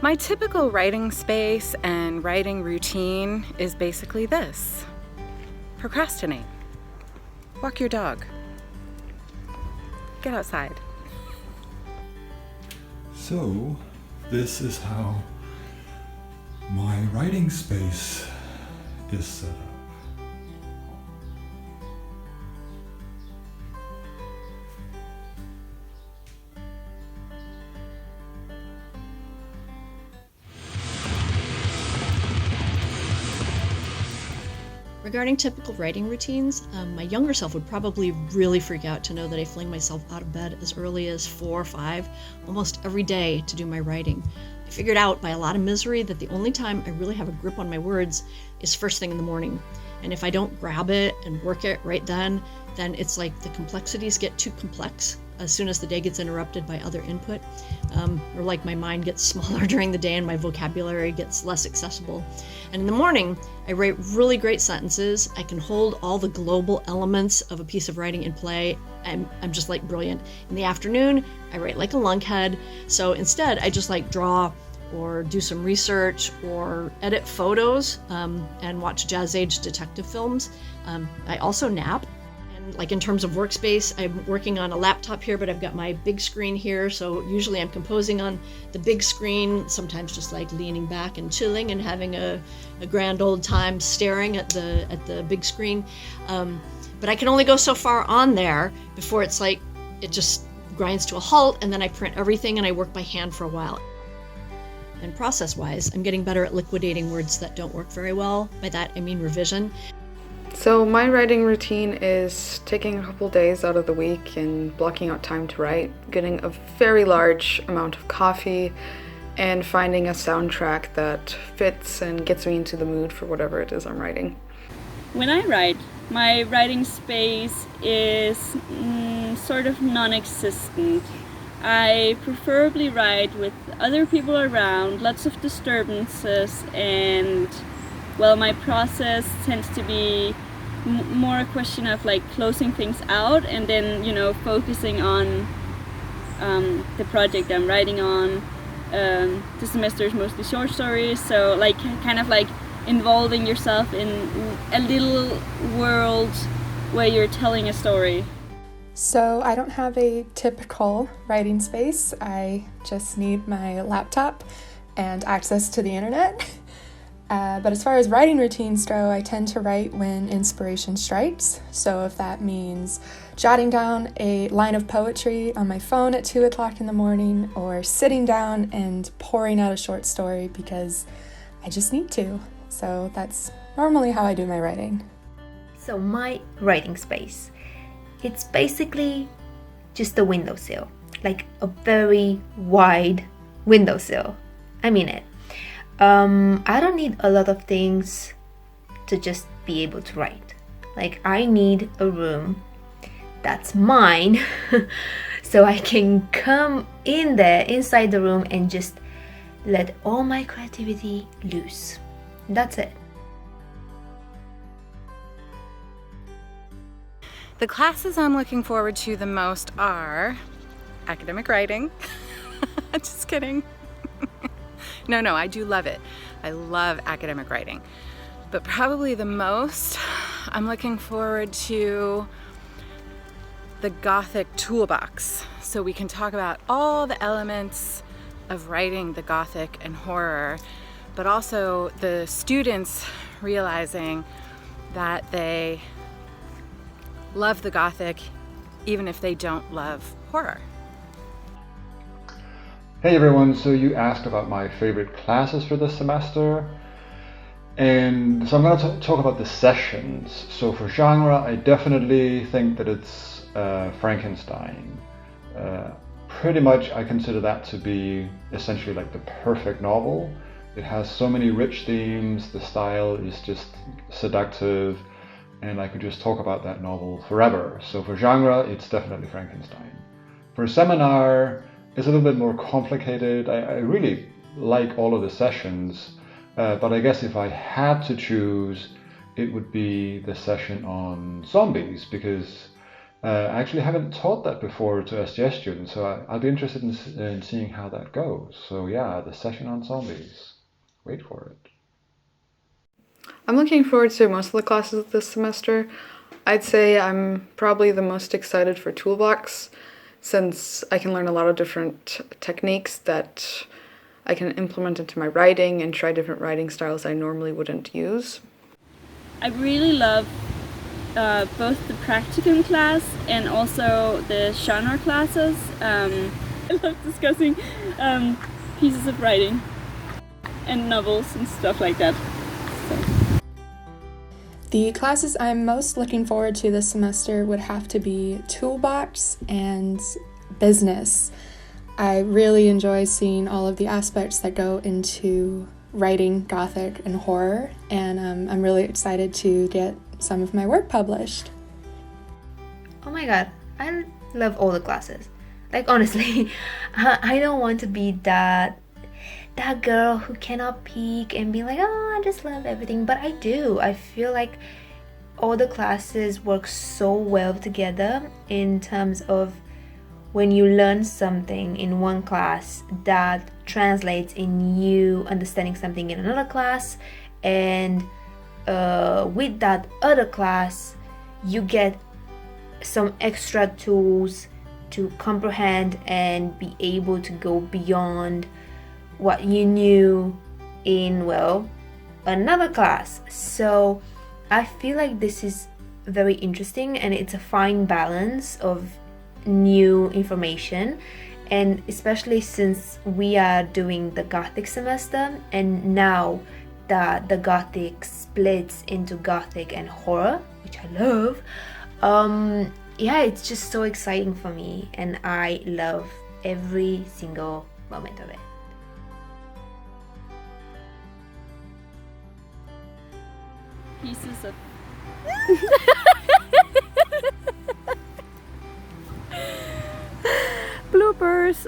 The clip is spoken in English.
My typical writing space and writing routine is basically this. Procrastinate. Walk your dog. Get outside. So, this is how my writing space is set up. Regarding typical writing routines, my younger self would probably really freak out to know that I fling myself out of bed as early as 4 or 5, almost every day to do my writing. I figured out by a lot of misery that the only time I really have a grip on my words is first thing in the morning. And if I don't grab it and work it right then it's like the complexities get too complex as soon as the day gets interrupted by other input, or like my mind gets smaller during the day and my vocabulary gets less accessible. And in the morning, I write really great sentences. I can hold all the global elements of a piece of writing in play. I'm just like brilliant. In the afternoon, I write like a lunkhead. So instead, I just like draw or do some research or edit photos and watch Jazz Age detective films. I also nap. Like in terms of Workspace, I'm working on a laptop here, but I've got my big screen here. So usually I'm composing on the big screen, sometimes just like leaning back and chilling and having a grand old time staring at the big screen. But I can only go so far on there before it's like, it just grinds to a halt, and then I print everything and I work by hand for a while. And process-wise, I'm getting better at liquidating words that don't work very well. By that, I mean revision. So my writing routine is taking a couple days out of the week and blocking out time to write, getting a very large amount of coffee, and finding a soundtrack that fits and gets me into the mood for whatever it is I'm writing. When I write, my writing space is sort of non-existent. I preferably write with other people around, lots of disturbances, and well, my process tends to be more a question of like closing things out and then, focusing on the project I'm writing on. The semester is mostly short stories, so like kind of like involving yourself in a little world where you're telling a story. So I don't have a typical writing space. I just need my laptop and access to the internet. But as far as writing routines go, I tend to write when inspiration strikes. So if that means jotting down a line of poetry on my phone at 2 o'clock in the morning, or sitting down and pouring out a short story because I just need to. So that's normally how I do my writing. So my writing space, it's basically just a windowsill, like a very wide windowsill. I mean it. I don't need a lot of things to just be able to write. Like, I need a room that's mine so I can come in there inside the room and just let all my creativity loose. That's it. The classes I'm looking forward to the most are academic writing. Just kidding. No, I do love it. I love academic writing. But probably the most, I'm looking forward to the Gothic toolbox. So we can talk about all the elements of writing the Gothic and horror, but also the students realizing that they love the Gothic even if they don't love horror. Hey everyone, so you asked about my favorite classes for this semester, and so I'm going to talk about the sessions. So for genre, I definitely think that it's Frankenstein. Pretty much I consider that to be essentially like the perfect novel. It has so many rich themes, the style is just seductive, and I could just talk about that novel forever. So for genre, it's definitely Frankenstein. For seminar, it's a little bit more complicated. I really like all of the sessions, but I guess if I had to choose, it would be the session on zombies, because I actually haven't taught that before to SGS students, so I'll be interested in seeing how that goes. So yeah, the session on zombies. Wait for it. I'm looking forward to most of the classes this semester. I'd say I'm probably the most excited for Toolbox, since I can learn a lot of different techniques that I can implement into my writing and try different writing styles I normally wouldn't use. I really love both the practicum class and also the genre classes. I love discussing pieces of writing and novels and stuff like that. So. The classes I'm most looking forward to this semester would have to be Toolbox and Business. I really enjoy seeing all of the aspects that go into writing Gothic and horror, and I'm really excited to get some of my work published. Oh my god, I love all the classes. Like honestly, I don't want to be that girl who cannot peek and be like, oh, I just love everything, but I do. I feel like all the classes work so well together in terms of when you learn something in one class, that translates in you understanding something in another class, and with that other class you get some extra tools to comprehend and be able to go beyond what you knew in, well, another class. So I feel like this is very interesting, and it's a fine balance of new information, and especially since we are doing the Gothic semester, and now that the Gothic splits into Gothic and horror, which I love, yeah, it's just so exciting for me, and I love every single moment of it. Pieces of Bloopers.